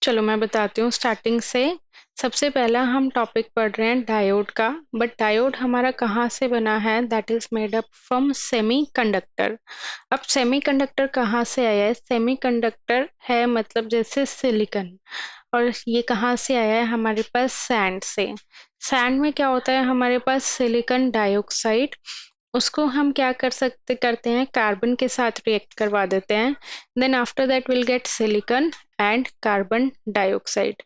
चलो मैं बताती हूँ स्टार्टिंग से। सबसे पहला हम टॉपिक पढ़ रहे हैं डायोड का। बट डायोड हमारा कहाँ से बना है? That is made up from semiconductor. अब सेमीकंडक्टर कहाँ से आया है? सेमीकंडक्टर है मतलब जैसे सिलिकॉन। और ये कहाँ से आया है? हमारे पास सैंड से। सैंड में क्या होता है? हमारे पास सिलिकॉन डाइऑक्साइड, उसको हम क्या करते हैं, कार्बन के साथ रिएक्ट करवा देते हैं। Then after that will get silicon and carbon dioxide.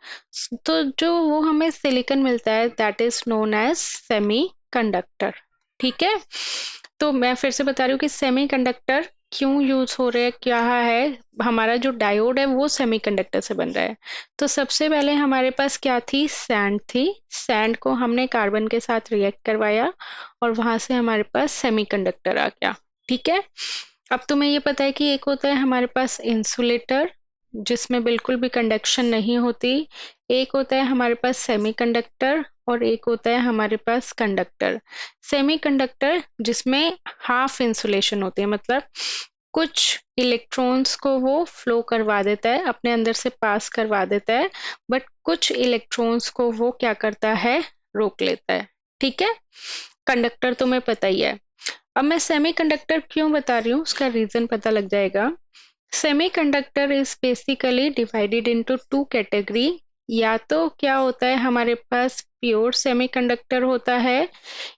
तो जो वो हमें सिलिकॉन मिलता है that is known as semiconductor. ठीक है, तो मैं फिर से बता रही हूँ कि सेमी कंडक्टर क्यों यूज हो रहे हैं, क्या है। हमारा जो डायोड है वो सेमीकंडक्टर से बन रहा है। तो सबसे पहले हमारे पास क्या थी? सैंड थी। सैंड को हमने कार्बन के साथ रिएक्ट करवाया और वहां से हमारे पास सेमीकंडक्टर आ गया। ठीक है, अब तुम्हें ये पता है कि एक होता है हमारे पास इंसुलेटर जिसमें बिल्कुल भी कंडक्शन नहीं होती, एक होता है हमारे पास सेमीकंडक्टर और एक होता है हमारे पास कंडक्टर। सेमीकंडक्टर जिसमें हाफ इंसुलेशन होती है, मतलब कुछ इलेक्ट्रॉन्स को वो फ्लो करवा देता है, अपने अंदर से पास करवा देता है, बट कुछ इलेक्ट्रॉन्स को वो क्या करता है? रोक लेता है। ठीक है, कंडक्टर तुम्हें पता ही है। अब मैं सेमीकंडक्टर क्यों बता रही हूँ उसका रीजन पता लग जाएगा। Semiconductor is basically divided into two category. या तो क्या होता है हमारे पास प्योर सेमीकंडक्टर होता है,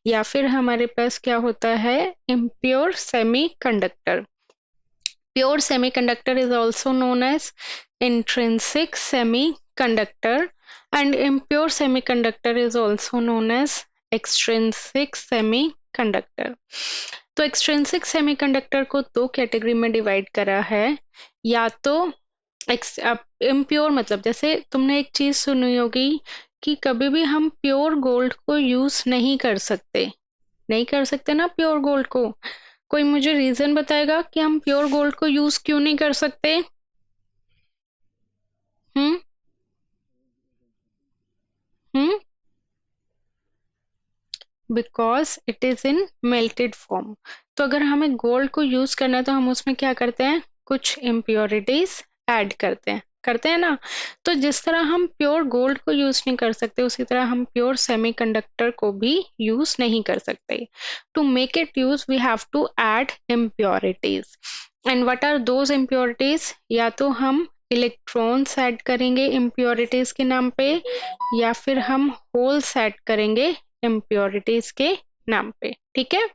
या फिर हमारे पास क्या होता है? Impure semiconductor. Pure semiconductor is also known as intrinsic semiconductor, and impure semiconductor is also known as extrinsic semiconductor. तो एक्सट्रिंसिक सेमीकंडक्टर को दो कैटेगरी में डिवाइड करा है। या तो इम्प्योर, मतलब जैसे तुमने एक चीज सुनी होगी कि कभी भी हम प्योर गोल्ड को यूज नहीं कर सकते। नहीं कर सकते ना प्योर गोल्ड को। कोई मुझे रीजन बताएगा कि हम प्योर गोल्ड को यूज क्यों नहीं कर सकते? Hmm hmm because it is in melted form. तो अगर हमें गोल्ड को यूज करना है तो हम उसमें क्या करते हैं? कुछ इम्प्योरिटीज ऐड करते हैं ना। तो जिस तरह हम प्योर गोल्ड को यूज नहीं कर सकते उसी तरह हम प्योर सेमीकंडक्टर को भी यूज नहीं कर सकते। To make it use we have to add impurities. And what are those impurities? या तो हम इलेक्ट्रॉन्स ऐड करेंगे इम्प्योरिटीज के नाम पे, या फिर हम होल्स ऐड करेंगे इम्प्योरिटीज के नाम पे। ठीक है,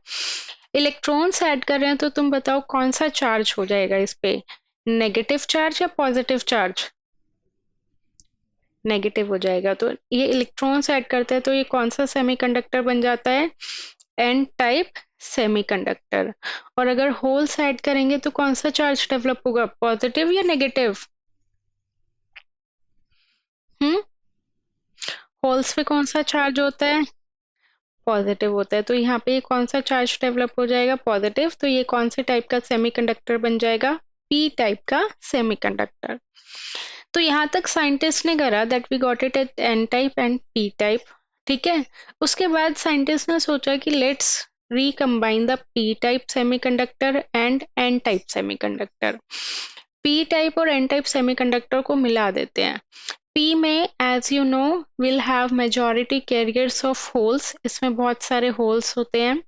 इलेक्ट्रॉन्स ऐड कर रहे हैं तो तुम बताओ कौन सा चार्ज हो जाएगा इस पे? नेगेटिव चार्ज या पॉजिटिव चार्ज? नेगेटिव हो जाएगा। तो ये इलेक्ट्रॉन्स ऐड करते हैं तो ये कौन सा सेमीकंडक्टर बन जाता है? N type semiconductor. और अगर होल्स ऐड करेंगे तो कौन सा चार्ज डेवलप होगा? पॉजिटिव या नेगेटिव? हम्म होल्स पे कौन सा चार्ज होता है? पॉजिटिव होता है। तो यहाँ पे ये कौन सा चार्ज डेवलप हो जाएगा? पॉजिटिव। तो ये कौन से टाइप का सेमीकंडक्टर बन जाएगा? पी टाइप का सेमीकंडक्टर। तो यहाँ तक साइंटिस्ट ने करा that we got it at N type and P type. ठीक है, उसके बाद साइंटिस्ट ने सोचा कि let's recombine the P type semiconductor and N type semiconductor. P type और एन टाइप सेमीकंडक्टर को मिला देते हैं। P में as you know will have majority carriers of holes, इसमें बहुत सारे holes होते हैं।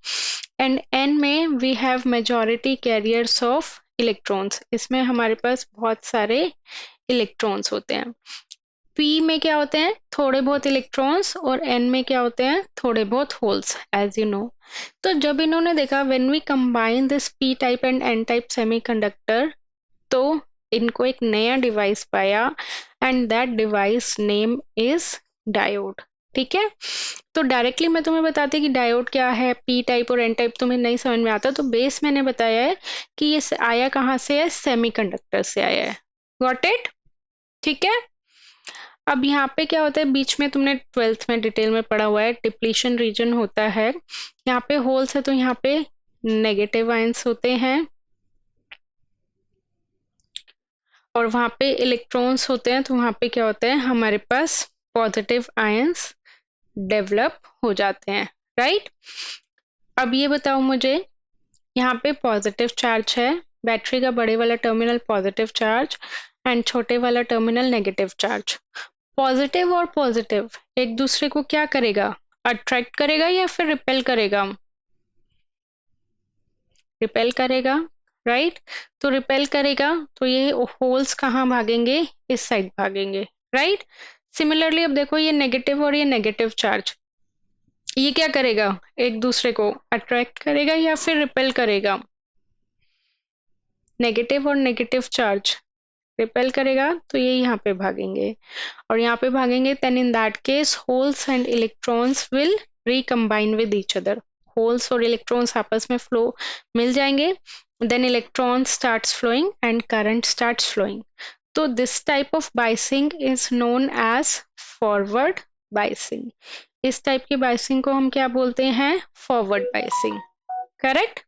एंड N में we have majority carriers of electrons, इसमें हमारे पास बहुत सारे इलेक्ट्रॉन्स होते हैं। P में क्या होते हैं? थोड़े बहुत इलेक्ट्रॉन्स। और N में क्या होते हैं? थोड़े बहुत होल्स, as you know। तो जब इन्होंने देखा when we combine this P type and N type semiconductor, तो इनको एक नया डिवाइस पाया and that device name is diode. ठीक है, तो डायरेक्टली मैं तुम्हें बताती कि डायोड क्या है, पी टाइप और एन टाइप तुम्हें नहीं समझ में आता तो बेस मैंने बताया है कि ये आया कहाँ से है? सेमीकंडक्टर से आया है। Got it? ठीक है, अब यहाँ पे क्या होता है? बीच में तुमने 12th में डिटेल में पढ़ा हुआ है, डिप्लीशन रीजन होता है। यहाँ पे होल्स है तो यहाँ पे नेगेटिव आयंस होते हैं और वहां पे इलेक्ट्रॉन्स होते हैं तो वहां पे क्या होता है? हमारे पास पॉजिटिव आयंस डेवलप हो जाते हैं। राइट, अब ये बताओ मुझे, यहाँ पे पॉजिटिव चार्ज है, बैटरी का बड़े वाला टर्मिनल पॉजिटिव चार्ज, एंड छोटे वाला टर्मिनल नेगेटिव चार्ज। पॉजिटिव और पॉजिटिव एक दूसरे को क्या करेगा, अट्रैक्ट करेगा या फिर रिपेल करेगा, रिपेल करेगा, राइट। तो रिपेल करेगा तो ये होल्स कहाँ भागेंगे, इस साइड भागेंगे, राइट। सिमिलरली अब देखो ये नेगेटिव और ये नेगेटिव चार्ज, ये क्या करेगा, एक दूसरे को अट्रैक्ट करेगा या फिर रिपेल करेगा, नेगेटिव और नेगेटिव चार्ज रिपेल करेगा तो ये यहाँ पे भागेंगे और यहाँ पे भागेंगे, then in that case holes and electrons will recombine with each other, holes और इलेक्ट्रॉन्स आपस में फ्लो मिल जाएंगे, then electron starts flowing and current starts flowing. तो this type of biasing is known as forward biasing. इस type की biasing को हम क्या बोलते हैं, फॉरवर्ड बाइसिंग, करेक्ट,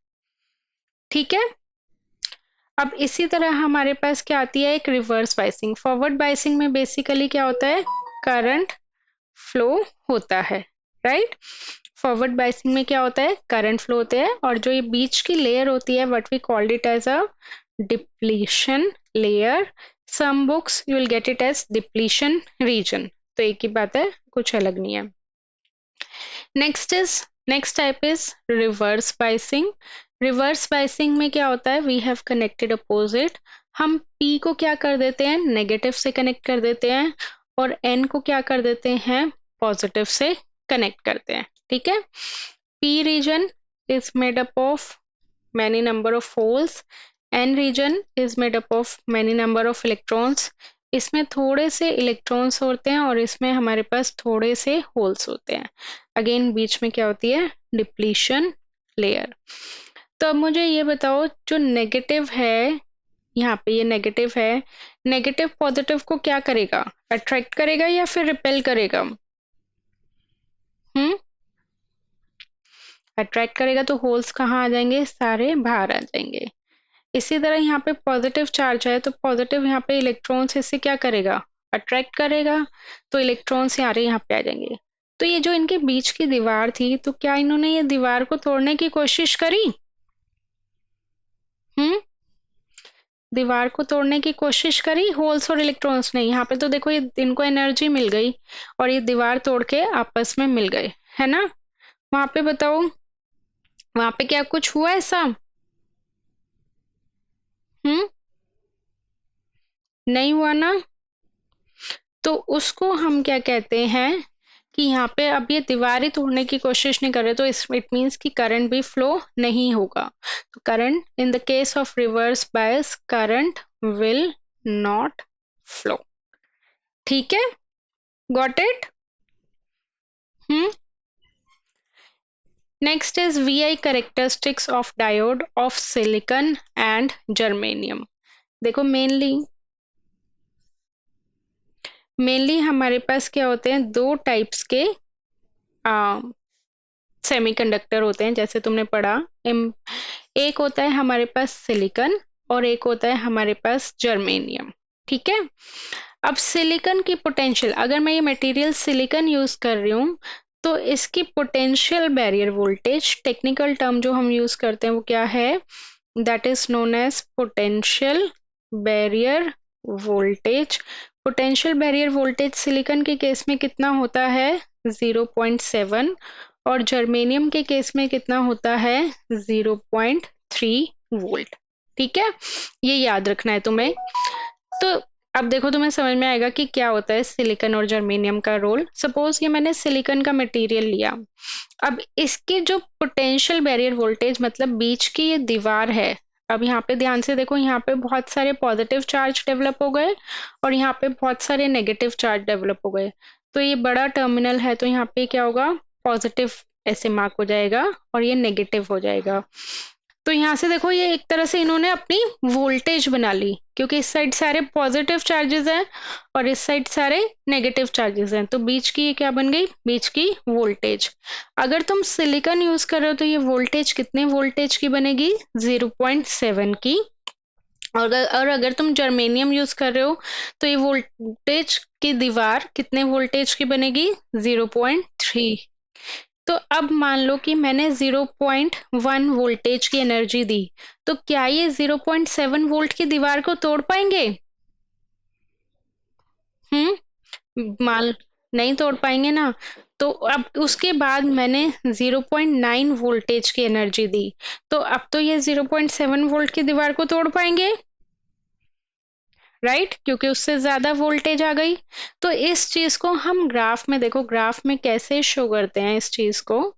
ठीक है। अब इसी तरह हमारे पास क्या आती है, एक रिवर्स बाइसिंग। फॉरवर्ड बाइसिंग में बेसिकली क्या होता है, करंट फ्लो होता है, राइट। फॉरवर्ड बाइसिंग में क्या होता है, करंट फ्लो होते हैं और जो ये बीच की लेयर होती है what we called it as a depletion layer, some books you will get it as depletion region. तो एक ही बात है, कुछ अलग नहीं है। Next type is reverse biasing. Reverse biasing में क्या होता है, वी हैव कनेक्टेड अपोजिट, हम P को क्या कर देते हैं, नेगेटिव से कनेक्ट कर देते हैं और N को क्या कर देते हैं, पॉजिटिव से कनेक्ट करते हैं, ठीक है। P region is made up of many number of holes, N region is made up of many number of electrons, इसमें थोड़े से इलेक्ट्रॉन्स होते हैं और इसमें हमारे पास थोड़े से होल्स होते हैं। अगेन बीच में क्या होती है, डिप्लीशन लेयर। तो अब मुझे ये बताओ, जो नेगेटिव है, यहाँ पे ये नेगेटिव है, नेगेटिव पॉजिटिव को क्या करेगा, अट्रैक्ट करेगा या फिर रिपेल करेगा, अट्रैक्ट करेगा तो होल्स कहाँ आ जाएंगे, सारे बाहर आ जाएंगे। इसी तरह यहाँ पे पॉजिटिव चार्ज है तो पॉजिटिव यहाँ पे इलेक्ट्रॉन्स इससे क्या करेगा, अट्रैक्ट करेगा, तो इलेक्ट्रॉन्स यहाँ पे आ जाएंगे। तो ये जो इनके बीच की दीवार थी, तो क्या इन्होंने ये दीवार को तोड़ने की कोशिश करी, दीवार को तोड़ने की कोशिश करी, होल्स और इलेक्ट्रॉन्स ने। यहाँ पे तो देखो ये इनको एनर्जी मिल गई और ये दीवार तोड़ के आपस में मिल गए, है ना। वहां पे बताओ, वहां पे क्या कुछ हुआ ऐसा, नहीं हुआ ना। तो उसको हम क्या कहते हैं कि यहाँ पे अब ये दीवारें तोड़ने की कोशिश नहीं कर रहे, तो इट मीन्स कि करंट भी फ्लो नहीं होगा। तो current in the case of reverse bias, current will not flow, ठीक है, got it. Next is VI characteristics of diode off silicon and germanium. देखो मेनली हमारे पास क्या होते हैं, दो टाइप्स के सेमीकंडक्टर होते हैं, जैसे तुमने पढ़ा। एक होता है हमारे पास सिलिकॉन और एक होता है हमारे पास जर्मेनियम, ठीक है। अब सिलिकॉन की पोटेंशियल, अगर मैं ये मटेरियल सिलिकॉन यूज कर रही हूँ तो इसकी potential barrier voltage, technical term जो हम यूज करते हैं वो क्या है, that is known as potential barrier voltage. Potential barrier voltage silicon के केस में कितना होता है, 0.7 और जर्मेनियम के केस में कितना होता है, 0.3 वोल्ट, ठीक है। ये याद रखना है तुम्हें। तो अब देखो तुम्हें समझ में आएगा कि क्या होता है सिलिकॉन और जर्मेनियम का रोल। सपोज ये मैंने सिलिकॉन का मटेरियल लिया, अब इसके जो पोटेंशियल बैरियर वोल्टेज मतलब बीच की ये दीवार है, अब यहाँ पे ध्यान से देखो, यहाँ पे बहुत सारे पॉजिटिव चार्ज डेवलप हो गए और यहाँ पे बहुत सारे नेगेटिव चार्ज डेवलप हो गए। तो ये बड़ा टर्मिनल है तो यहाँ पे क्या होगा, पॉजिटिव ऐसे मार्क हो जाएगा और ये नेगेटिव हो जाएगा। तो यहाँ से देखो ये एक तरह से इन्होंने अपनी वोल्टेज बना ली, क्योंकि इस साइड सारे पॉजिटिव चार्जेस हैं और इस साइड सारे नेगेटिव चार्जेस हैं, तो बीच की ये क्या बन गई, बीच की वोल्टेज। अगर तुम सिलिकॉन यूज कर रहे हो तो ये वोल्टेज कितने वोल्टेज की बनेगी, 0.7 की। और अगर तुम जर्मेनियम यूज कर रहे हो तो ये वोल्टेज की दीवार कितने वोल्टेज की बनेगी, 0.3। तो अब मान लो कि मैंने 0.1 वोल्टेज की एनर्जी दी, तो क्या ये 0.7 वोल्ट की दीवार को तोड़ पाएंगे, मान नहीं तोड़ पाएंगे ना। तो अब उसके बाद मैंने 0.9 वोल्टेज की एनर्जी दी, तो अब तो ये 0.7 वोल्ट की दीवार को तोड़ पाएंगे, राइट, क्योंकि उससे ज्यादा वोल्टेज आ गई। तो इस चीज को हम ग्राफ में, देखो ग्राफ में कैसे शो करते हैं इस चीज को,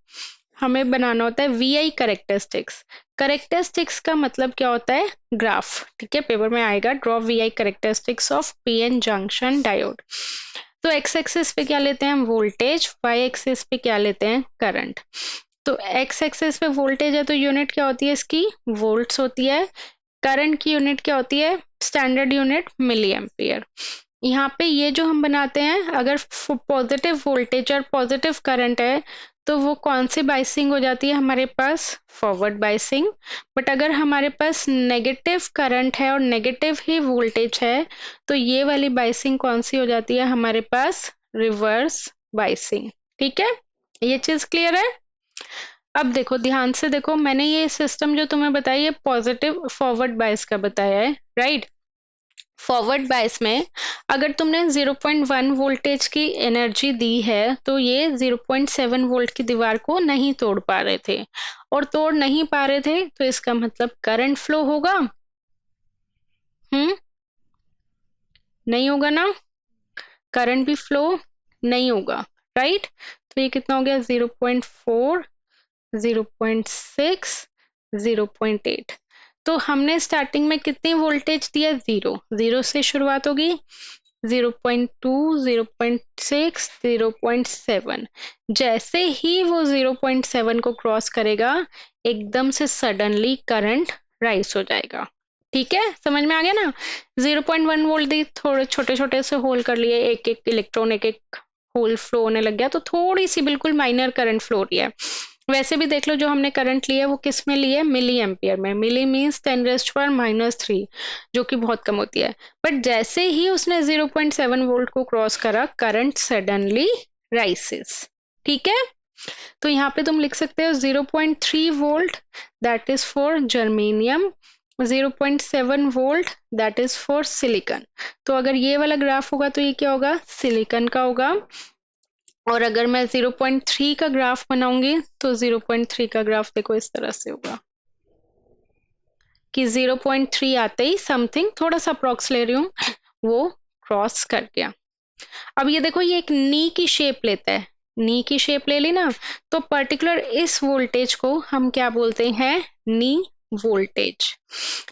हमें बनाना होता है वीआई करेक्टरिस्टिक्स। करेक्टरिस्टिक्स का मतलब क्या होता है, ग्राफ, ठीक है, पेपर में आएगा, draw VI characteristics of PN junction diode. तो एक्स एक्सिस पे क्या लेते हैं हम, वोल्टेज, वाई एक्सिस पे क्या लेते हैं, करंट। तो एक्स एक्सिस पे वोल्टेज है तो यूनिट क्या होती है इसकी, वोल्ट्स होती है। करंट की यूनिट क्या होती है, स्टैंडर्ड यूनिट मिली एम्पियर। यहाँ पे ये जो हम बनाते हैं, अगर पॉजिटिव वोल्टेज और पॉजिटिव करंट है तो वो कौन सी बाइसिंग हो जाती है हमारे पास, फॉरवर्ड बाइसिंग। बट अगर हमारे पास नेगेटिव करंट है और नेगेटिव ही वोल्टेज है तो ये वाली बाइसिंग कौन सी हो जाती है हमारे पास, रिवर्स बाइसिंग। ठीक है, ये चीज क्लियर है। अब देखो ध्यान से देखो, मैंने ये सिस्टम जो तुम्हें बताया ये पॉजिटिव फॉरवर्ड बायस का बताया है, राइट। फॉरवर्ड बायस में अगर तुमने 0.1 वोल्टेज की एनर्जी दी है तो ये 0.7 वोल्ट की दीवार को नहीं तोड़ पा रहे थे, और तोड़ नहीं पा रहे थे तो इसका मतलब करंट फ्लो होगा, नहीं होगा ना, करंट भी फ्लो नहीं होगा, राइट। तो ये कितना हो गया, 0.4, 0.6, 0.8। तो हमने स्टार्टिंग में कितनी वोल्टेज दिया, जीरो, जीरो से शुरुआत होगी, 0.2, 0.6, 0.7। जैसे ही वो 0.7 को क्रॉस करेगा एकदम से सडनली करंट राइज हो जाएगा। ठीक है, समझ में आ गया ना। 0.1 वोल्ट दी, थोड़े छोटे छोटे से होल कर लिए, एक एक इलेक्ट्रॉन एक एक होल फ्लो होने लग गया, तो थोड़ी सी बिल्कुल माइनर करंट फ्लो हो रही है। वैसे भी देख लो जो हमने करंट लिया है वो किस में लिया है, मिली एम्पियर में। मिली मीन्स 10⁻⁻3, जो कि बहुत कम होती है। बट जैसे ही उसने 0.7 वोल्ट को क्रॉस करा, करंट सडनली राइसेस। ठीक है, तो यहाँ पे तुम लिख सकते हो 0.3 volt that is for germanium, 0.7 volt that is for silicon. तो अगर ये वाला ग्राफ होगा तो ये क्या होगा, सिलिकॉन का होगा। और अगर मैं 0.3 का ग्राफ बनाऊंगी तो 0.3 का ग्राफ देखो इस तरह से होगा कि 0.3 आते ही समथिंग, थोड़ा सा अप्रॉक्स ले रही हूँ, वो क्रॉस कर गया। अब ये देखो ये एक नी की शेप लेता है, नी की शेप ले ली ना, तो पर्टिकुलर इस वोल्टेज को हम क्या बोलते हैं, नी वोल्टेज।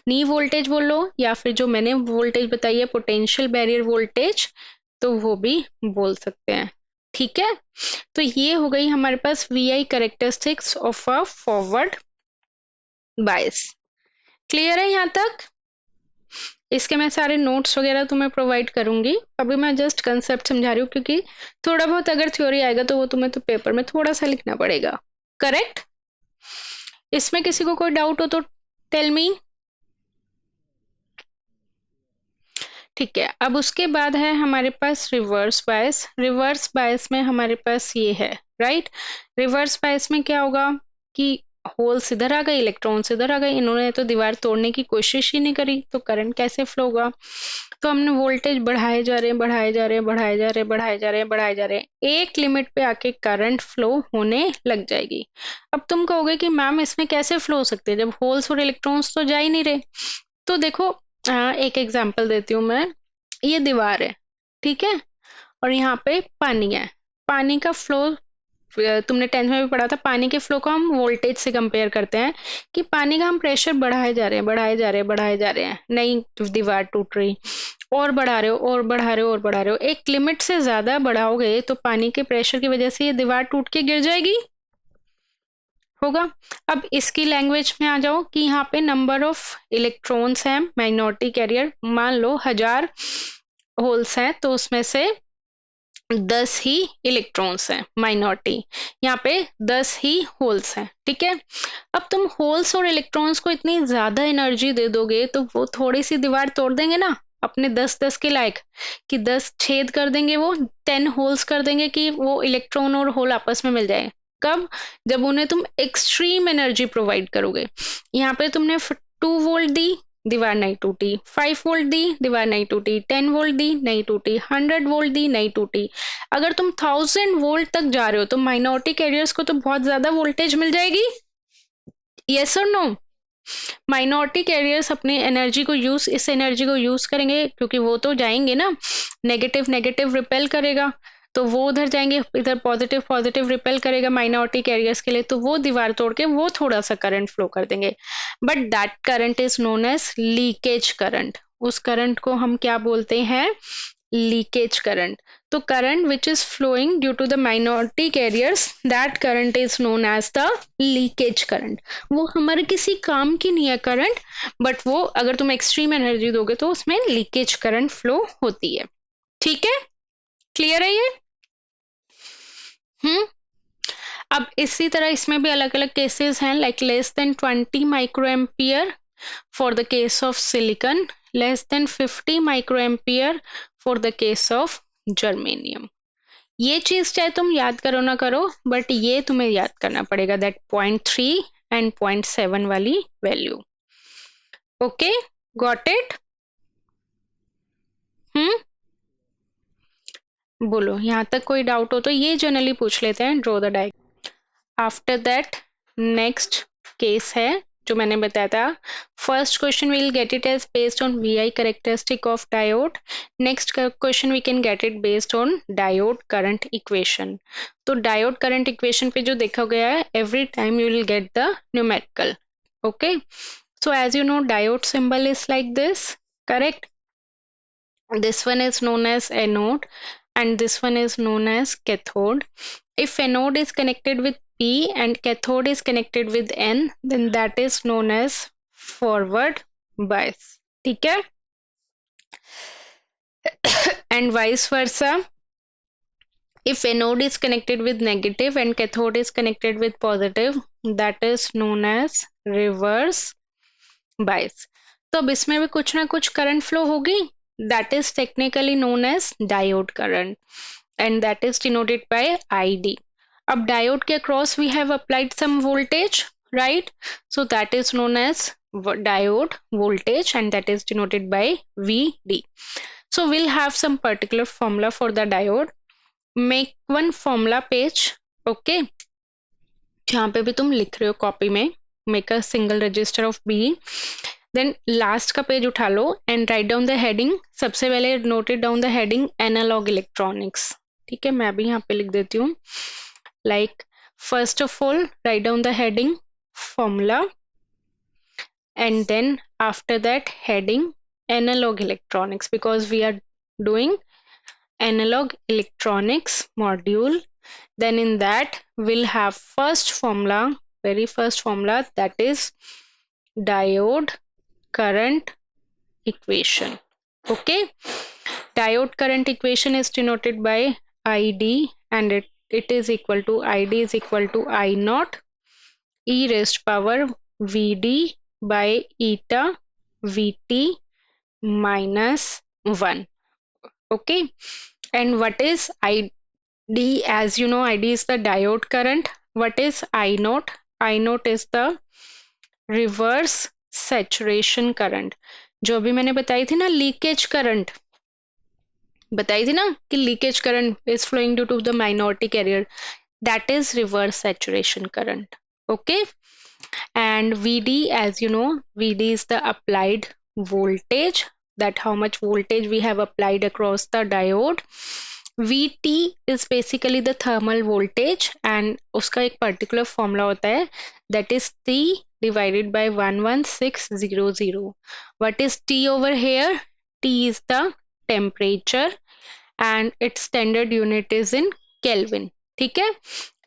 नी वोल्टेज बोल लो, या फिर जो मैंने वोल्टेज बताई है पोटेंशियल बैरियर वोल्टेज, तो वो भी बोल सकते हैं। ठीक है, तो ये हो गई हमारे पास VI characteristics of a forward bias. Clear है यहाँ तक। इसके मैं सारे नोट्स वगैरह तुम्हें प्रोवाइड करूंगी, अभी मैं जस्ट कंसेप्ट समझा रही हूँ, क्योंकि थोड़ा बहुत अगर थ्योरी आएगा तो वो तुम्हें तो पेपर में थोड़ा सा लिखना पड़ेगा, करेक्ट। इसमें किसी को कोई डाउट हो तो टेल मी। ठीक है, अब उसके बाद है हमारे पास रिवर्स बायस। रिवर्स बायस में हमारे पास ये है, राइट। रिवर्स बायस में क्या होगा कि होल्स इधर आ गए, इलेक्ट्रॉन्स इधर आ गए, इन्होंने तो दीवार तोड़ने की कोशिश ही नहीं करी, तो करंट कैसे फ्लो होगा। तो हमने वोल्टेज बढ़ाए जा रहे हैं, बढ़ाए जा रहे हैं, बढ़ाए जा रहे हैं, बढ़ाए जा रहे हैं, बढ़ाए जा रहे हैं, एक लिमिट पे आके करंट फ्लो होने लग जाएगी। अब तुम कहोगे कि मैम इसमें कैसे फ्लो हो सकते हैं जब होल्स और इलेक्ट्रॉन्स तो जा ही नहीं रहे। तो देखो एक एग्जांपल देती हूँ मैं, ये दीवार है, ठीक है, और यहाँ पे पानी है। पानी का फ्लो, तुमने 10th में भी पढ़ा था, पानी के फ्लो को हम वोल्टेज से कंपेयर करते हैं कि पानी का हम प्रेशर बढ़ाए जा रहे हैं, बढ़ाए जा रहे हैं, बढ़ाए जा रहे हैं, नहीं दीवार टूट रही, और बढ़ा रहे हो और बढ़ा रहे हो और बढ़ा रहे हो, एक लिमिट से ज्यादा बढ़ाओगे तो पानी के प्रेशर की वजह से ये दीवार टूट के गिर जाएगी, होगा। अब इसकी लैंग्वेज में आ जाओ कि यहाँ पे नंबर ऑफ इलेक्ट्रॉन्स हैं, माइनॉरिटी कैरियर, मान लो 1000 होल्स हैं तो उसमें से 10 ही इलेक्ट्रॉन्स हैं माइनॉरिटी, यहाँ पे 10 ही होल्स हैं। ठीक है, अब तुम होल्स और इलेक्ट्रॉन्स को इतनी ज्यादा एनर्जी दे दोगे तो वो थोड़ी सी दीवार तोड़ देंगे ना अपने 10-10 के लायक, कि 10 छेद कर देंगे, वो 10 होल्स कर देंगे कि वो इलेक्ट्रॉन और होल आपस में मिल जाए। कब, जब उन्हें तुम एक्सट्रीम एनर्जी प्रोवाइड करोगे। यहाँ पे तुमने 2 वोल्ट दी दीवार नहीं टूटी, 5 वोल्ट दी, दीवार नहीं टूटी, 10 वोल्ट दी, नहीं टूटी, 100 वोल्ट दी, नहीं टूटी। अगर तुम 1000 वोल्ट तक जा रहे हो तो माइनॉरिटी कैरियर्स को तो बहुत ज्यादा वोल्टेज मिल जाएगी, यस और नो। माइनॉरिटी कैरियर्स अपनी एनर्जी को यूज इस एनर्जी को यूज करेंगे, क्योंकि वो तो जाएंगे ना, नेगेटिव नेगेटिव रिपेल करेगा, तो वो उधर जाएंगे, इधर पॉजिटिव पॉजिटिव रिपेल करेगा माइनॉरिटी कैरियर्स के लिए, तो वो दीवार तोड़ के वो थोड़ा सा करंट फ्लो कर देंगे, but that current is known as leakage current. उस करंट को हम क्या बोलते हैं, लीकेज करंट। तो current which is flowing due to the minority carriers, that current is known as the leakage current. वो हमारे किसी काम की नहीं है करंट, बट वो अगर तुम एक्सट्रीम एनर्जी दोगे तो उसमें लीकेज करंट फ्लो होती है। ठीक है, क्लियर है ये? अब इसी तरह इसमें भी अलग अलग केसेस हैं, like less than 20 micro ampere for the case of silicon, less than 50 micro ampere for the case of germanium. ये चीज चाहे तुम याद करो ना करो, बट ये तुम्हें याद करना पड़ेगा, दैट 0.3 एंड 0.7 वाली वैल्यू। Okay, got it? बोलो, यहाँ तक कोई डाउट हो तो ये जनरली पूछ लेते हैं, draw the diagram. After that next case है जो मैंने बताया था, first question we will get it as based on V characteristic of diode, next question we can get it based on diode current equation. तो diode current equation पे जो देखा गया है, every time you will get the numerical. Okay, so as you know diode symbol is like this, correct? This one is known as anode and this one is known as cathode. If anode is connected with P and cathode is connected with N, then that is known as forward bias. ठीक है? And vice versa. If anode is connected with negative and cathode is connected with positive, that is known as reverse bias. तो अब इसमें भी कुछ ना कुछ current flow होगी, that is technically known as diode current and that is denoted by ID. अब diode के across we have applied some voltage, right? So that is known as diode voltage and that is denoted by VD. So we'll have some particular formula for the diode. Make one formula page, okay? जहाँ पे भी तुम लिख रहे हो copy में, make a single register of B. Then last का page उठा लो and write down the heading. सबसे पहले noted down the heading analog electronics. ठीक है, मैं भी यहाँ पे लिख देती हूँ, like first of all write down the heading formula and then after that heading analog electronics, because we are doing analog electronics module. Then in that we'll have first formula, very first formula, that is diode current equation. Okay, diode current equation is denoted by ID and it is equal to ID is equal to I naught e raised power VD by eta VT minus 1. Okay, and what is ID? As you know, ID is the diode current. What is I naught? I naught is the reverse saturation current. जो अभी मैंने बताई थी ना leakage current, बताई थी ना कि leakage current is flowing due to the minority carrier, that is reverse saturation current. Okay, and VD, as you know, VD is the applied voltage, that how much voltage we have applied across the diode. VT is basically the thermal voltage and उसका एक particular formula होता है, that is T divided by 11600. What is T over here? T is the temperature and its standard unit is in Kelvin. ठीक है,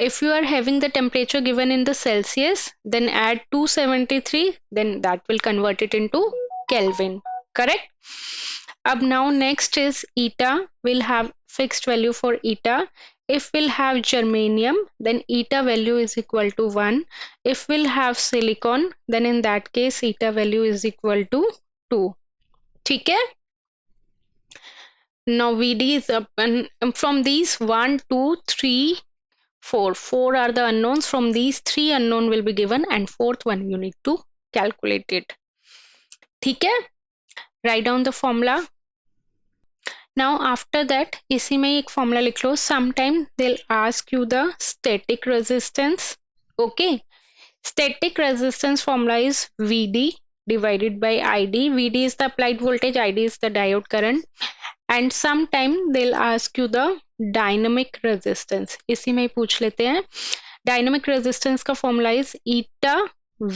if you are having the temperature given in the Celsius, then add 273, then that will convert it into Kelvin, correct? Ab now next is eta, we'll have fixed value for eta. If we'll have germanium, then eta value is equal to 1. If we'll have silicon, then in that case eta value is equal to 2. ठीक है, now VD is up, and from these 1, 2, 3, 4. 4 are the unknowns. From these 3 unknown will be given and fourth one you need to calculate it. ठीक है, write down the formula. Now after that इसी में एक formula लिख लो, sometime they will ask you the static resistance. Okay, static resistance formula is Vd divided by Id. Vd is the applied voltage, Id is the diode current, and sometime they'll ask you the dynamic resistance. इसी में ही पूछ लेते हैं। Dynamic resistance का formula is eta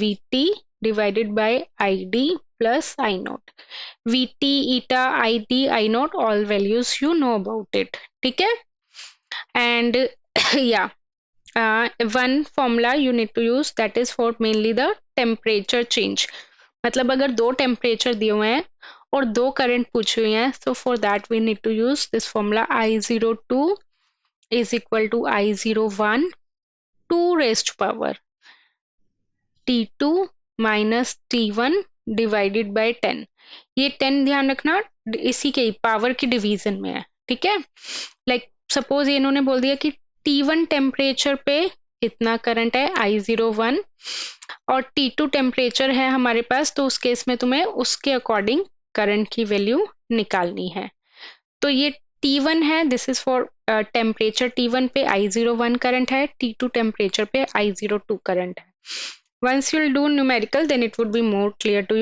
Vt divided by Id plus I naught. Vt, eta, Id, I naught, all values you know about it. ठीक है, and yeah, one formula you need to use, that is for mainly the temperature change. मतलब अगर दो temperature दिए हुए हैं और दो करंट पूछे हुए हैं, so for that we need to use this formula, I02 is equal to I01 2 raised power T2 minus T1 divided by 10. ये 10 ध्यान रखना इसी के पावर की डिवीजन में है, ठीक है। लाइक सपोज इन्होंने बोल दिया कि T1 टेम्परेचर पे इतना करंट है I01 और T2 टेम्परेचर है हमारे पास, तो उस केस में तुम्हें उसके अकॉर्डिंग करंट की वैल्यू निकालनी है। तो ये T1 है, this is for temperature T1 पे I01 करंट है, T2 टेम्परेचर पे I02 करंट है। Once you'll do numerical, then it would be more clear to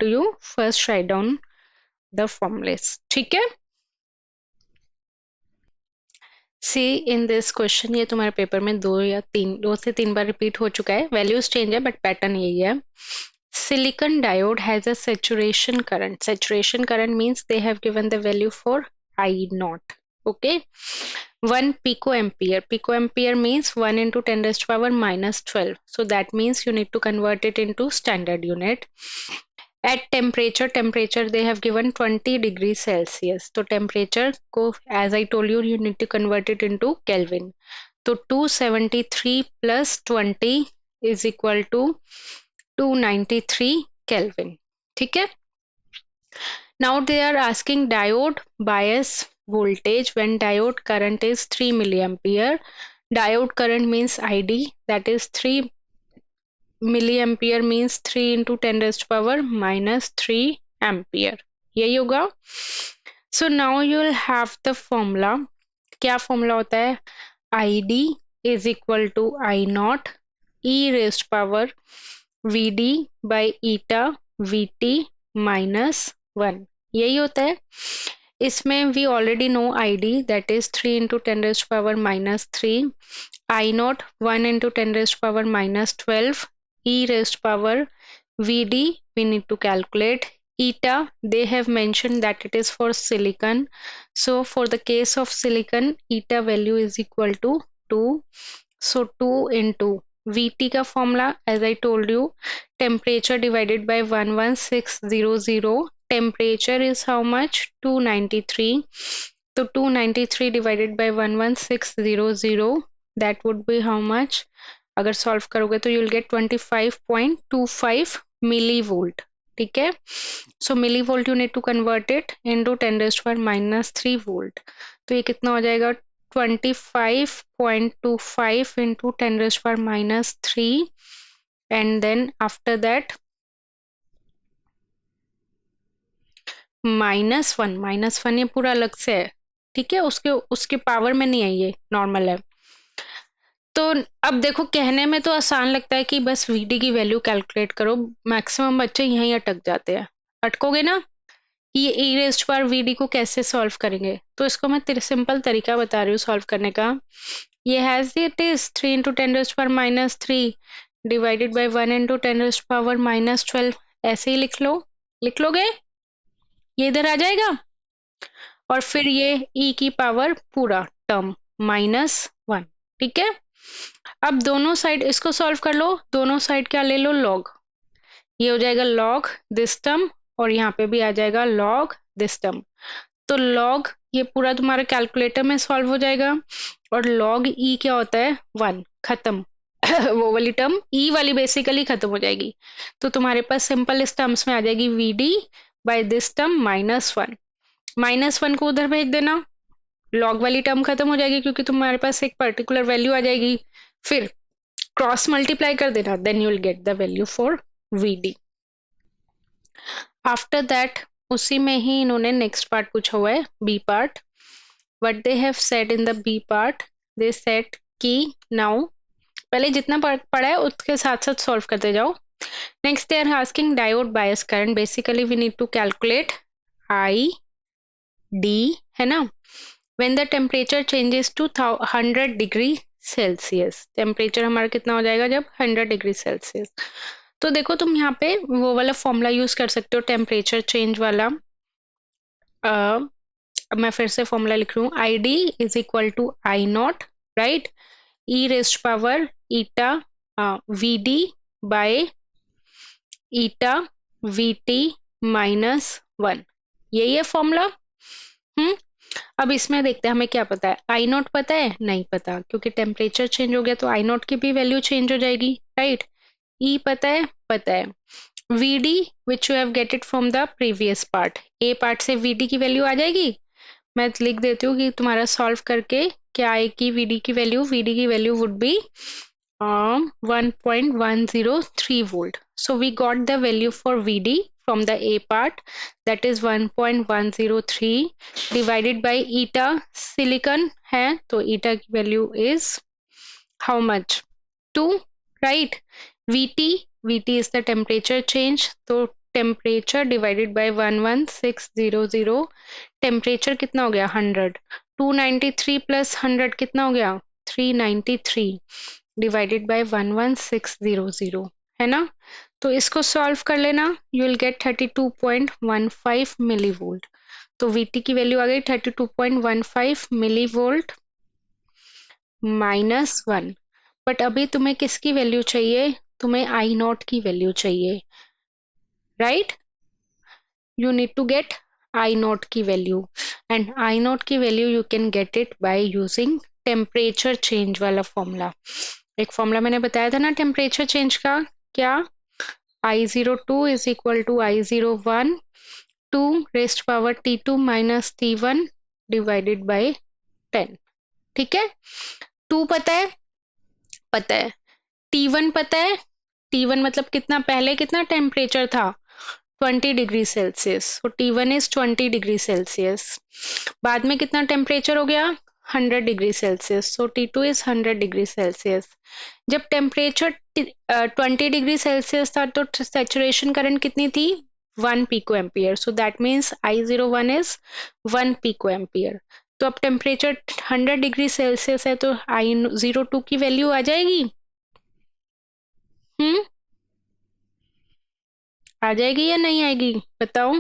you. First write down the formulas. ठीक है, सी इन दिस क्वेश्चन, ये तुम्हारे paper में दो से तीन बार रिपीट हो चुका है, वैल्यूज चेंज है बट पैटर्न यही है। Silicon diode has a saturation current. Saturation current means they have given the value for I naught. Okay, 1 picoampere. Picoampere means 1 into 10 raised to power minus 12. So that means you need to convert it into standard unit. At temperature they have given 20 degrees Celsius. So temperature को, as I told you, you need to convert it into Kelvin. So 273 plus 20 is equal to 293 Kelvin. ठीक है, now they are asking diode bias voltage when diode current is 3 milliampere. Diode current means ID, that is 3 milliampere means 3 into 10 raised to power minus 3 ampere. यही होगा। So now you will have the formula. क्या formula होता है? ID is equal to I naught e raised power Vd by eta Vt minus 1, यही होता है। इसमें we already know ID, that is 3 into 10 raised to power minus 3, I naught 1 into 10 raised to power minus 12, e raised to power Vd we need to calculate. Eta, they have mentioned that it is for silicon, so for the case of silicon eta value is equal to 2, so 2 into Vt का formula, as I told you, temperature divided by 11600. Temperature is how much? 293. So 293 divided by 11600, that would be how much? अगर solve करोगे तो you'll get 25.25 millivolt. ठीक है, so millivolt you need to convert it into 10 raised to power minus 3 volt. तो ये कितना हो जाएगा? 25.25 into 10 raised to power minus 3, and then after that -1 ये पूरा अलग से है, ठीक है, उसके पावर में नहीं है, ये नॉर्मल है। तो अब देखो, कहने में तो आसान लगता है कि बस Vd की वैल्यू कैलकुलेट करो, मैक्सिमम बच्चे यहीं अटक जाते हैं। अटकोगे ना, ये e raised to power Vd को कैसे सॉल्व करेंगे, तो इसको मैं सिंपल तरीका बता रही हूँ सॉल्व करने का। ये has it is 3 into 10 raised to power minus 3 divided by 1 into 10 raised to power minus 12, ऐसे ही लिख लोगे, ये इधर आ जाएगा, और फिर ये e की पावर पूरा टर्म -1, ठीक है। अब दोनों साइड इसको सॉल्व कर लो, दोनों साइड क्या ले लो? लॉग, ये हो जाएगा लॉग दिस टर्म, और यहाँ पे भी आ जाएगा लॉग दिस टर्म। तो लॉग ये पूरा तुम्हारे कैलकुलेटर में सॉल्व हो जाएगा, और लॉग ई क्या होता है? 1, खत्म। वो वाली टर्म ई वाली बेसिकली खत्म हो जाएगी, तो तुम्हारे पास सिंपल इस टर्म्स में आ जाएगी Vd बाय दिस टर्म -1। -1 को उधर भेज देना, लॉग वाली टर्म खत्म हो जाएगी क्योंकि तुम्हारे पास एक पर्टिकुलर वैल्यू आ जाएगी, फिर क्रॉस मल्टीप्लाई कर देना, then you will get the value for Vd। After that उसी में ही इन्होंने नेक्स्ट पार्ट पूछा हुआ है, B part. What they have said in the B part, they said कि नाउ, पहले जितना पढ़ा है उसके साथ साथ सॉल्व करते जाओ. Next they are asking diode bias current. Basically we need to calculate I D, है ना. When the temperature changes to 100 degree Celsius, temperature हमारा कितना हो जाएगा जब 100 डिग्री सेल्सियस. तो देखो तुम यहाँ पे वो वाला फॉर्मूला यूज कर सकते हो, टेम्परेचर चेंज वाला. अब मैं फिर से फॉर्मूला लिख रही हूँ, I D is equal to I not, right, e raised power eta V D by eta V T minus 1. यही है फॉर्मूला. अब इसमें देखते हैं हमें क्या पता है. आई नॉट पता है? नहीं पता, क्योंकि टेम्परेचर चेंज हो गया तो आई नॉट की भी वैल्यू चेंज हो जाएगी, राइट. ई पता है? पता है. V D which you have get it from the previous part, A part से वी डी की वैल्यू आ जाएगी. मैं लिख देती हूँ कि तुम्हारा सॉल्व करके क्या आएगी वीडी की वैल्यू. वीडी की value would be 1.103 volt. So we got the value for VD from the A part, that is 1.103 divided by eta silicon है, तो eta की value is how much? 2, right. VT is the temperature change, तो temperature divided by 11600, temperature कितना हो गया 100. 293 plus 100 कितना हो गया 393 डिवाइडेड बाय 11600, है ना. तो इसको सॉल्व कर लेना, you will get 32.15 milli volt. तो वीटी की वैल्यू आ गई 32.15 मिली वोल्ट माइनस 1. बट अभी तुम्हें किसकी वैल्यू चाहिए? तुम्हें आई नॉट की वैल्यू चाहिए, right. You need to get I not की वैल्यू, एंड आई नॉट की value you can get it by using temperature change वाला फॉर्मूला. एक फॉर्मूला मैंने बताया था ना टेम्परेचर चेंज का, क्या? I02 is equal to I01 2 raised power T2 minus T1 divided by 10. ठीक है. 2 पता है? पता है. T1 पता है? T1 मतलब कितना, पहले कितना टेम्परेचर था 20 डिग्री सेल्सियस, तो T1 इज 20 डिग्री सेल्सियस. बाद में कितना टेम्परेचर हो गया 100 degree Celsius, so T2 is 100 degree Celsius. जब टेम्परेचर 20 डिग्री सेल्सियस था तो सैचुरेशन करंट कितनी थी 1 pico ampere, so that means I01 is 1 pico ampere. तो अब टेम्परेचर 100 डिग्री सेल्सियस है तो I02 की वैल्यू आ जाएगी. आ जाएगी या नहीं आएगी बताओ.